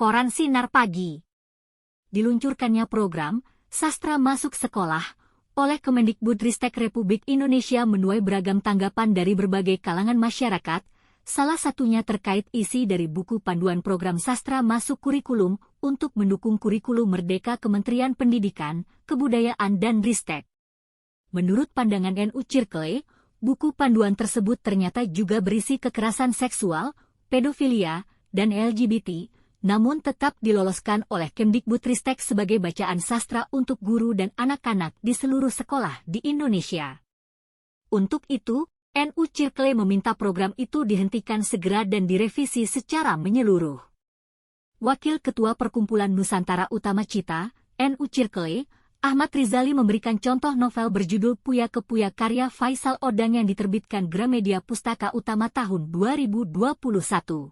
Koran Sinar Pagi. Diluncurkannya program Sastra Masuk Sekolah oleh Kemendikbudristek Republik Indonesia menuai beragam tanggapan dari berbagai kalangan masyarakat, salah satunya terkait isi dari buku panduan program sastra masuk kurikulum untuk mendukung kurikulum Merdeka Kementerian Pendidikan, Kebudayaan dan Ristek. Menurut pandangan NU Circle, buku panduan tersebut ternyata juga berisi kekerasan seksual, pedofilia, dan LGBT, namun tetap diloloskan oleh Kemdikbudristek sebagai bacaan sastra untuk guru dan anak-anak di seluruh sekolah di Indonesia. Untuk itu, NU Circle meminta program itu dihentikan segera dan direvisi secara menyeluruh. Wakil Ketua Perkumpulan Nusantara Utama Cita, NU Circle, Ahmad Rizali memberikan contoh novel berjudul Puya Kepuya karya Faisal Odang yang diterbitkan Gramedia Pustaka Utama tahun 2021.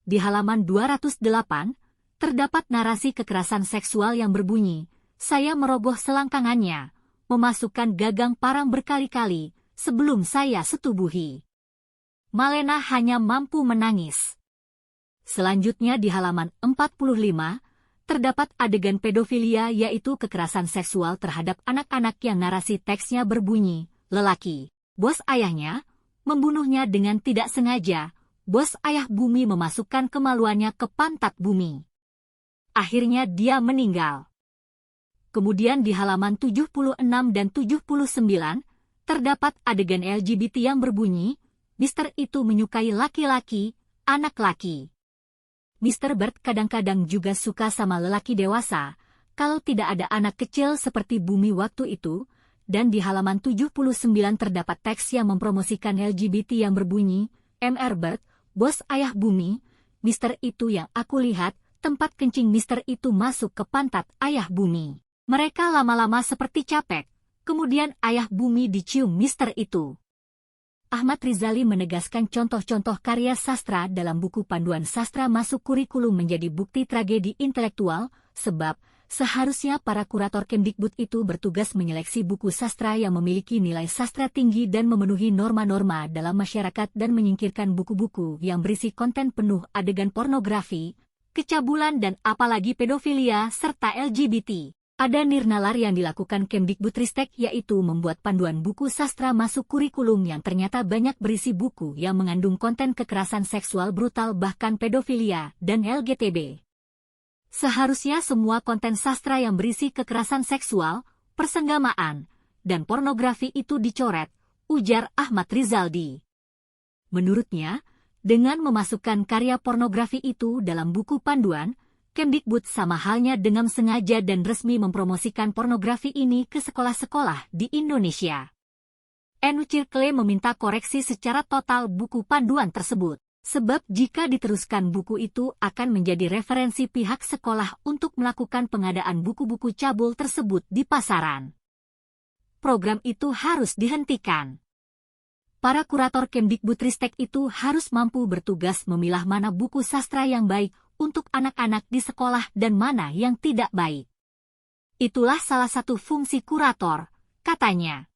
Di halaman 208, terdapat narasi kekerasan seksual yang berbunyi, "Saya merogoh selangkangannya, memasukkan gagang parang berkali-kali, sebelum saya setubuhi. Malena hanya mampu menangis." Selanjutnya di halaman 45, terdapat adegan pedofilia yaitu kekerasan seksual terhadap anak-anak yang narasi teksnya berbunyi, "Lelaki, bos ayahnya, membunuhnya dengan tidak sengaja, bos ayah bumi memasukkan kemaluannya ke pantat bumi. Akhirnya dia meninggal." Kemudian di halaman 76 dan 79, terdapat adegan LGBT yang berbunyi, "Mister itu menyukai laki-laki, anak laki. Mr. Bert kadang-kadang juga suka sama lelaki dewasa, kalau tidak ada anak kecil seperti bumi waktu itu," dan di halaman 79 terdapat teks yang mempromosikan LGBT yang berbunyi, "Mr. Bert, bos ayah bumi, Mr. itu yang aku lihat, tempat kencing Mr. itu masuk ke pantat ayah bumi. Mereka lama-lama seperti capek, kemudian ayah bumi dicium Mr. itu." Ahmad Rizali menegaskan contoh-contoh karya sastra dalam buku panduan sastra masuk kurikulum menjadi bukti tragedi intelektual, sebab seharusnya para kurator Kemdikbud itu bertugas menyeleksi buku sastra yang memiliki nilai sastra tinggi dan memenuhi norma-norma dalam masyarakat dan menyingkirkan buku-buku yang berisi konten penuh adegan pornografi, kecabulan dan apalagi pedofilia serta LGBT. Ada nirnalar yang dilakukan Kemdikbudristek yaitu membuat panduan buku sastra masuk kurikulum yang ternyata banyak berisi buku yang mengandung konten kekerasan seksual brutal bahkan pedofilia dan LGTB. Seharusnya semua konten sastra yang berisi kekerasan seksual, persenggamaan, dan pornografi itu dicoret, ujar Ahmad Rizaldi. Menurutnya, dengan memasukkan karya pornografi itu dalam buku panduan, Kemdikbud sama halnya dengan sengaja dan resmi mempromosikan pornografi ini ke sekolah-sekolah di Indonesia. NU Circle meminta koreksi secara total buku panduan tersebut, sebab jika diteruskan buku itu akan menjadi referensi pihak sekolah untuk melakukan pengadaan buku-buku cabul tersebut di pasaran. Program itu harus dihentikan. Para kurator Kemdikbudristek itu harus mampu bertugas memilah mana buku sastra yang baik untuk anak-anak di sekolah dan mana yang tidak baik. Itulah salah satu fungsi kurator, katanya.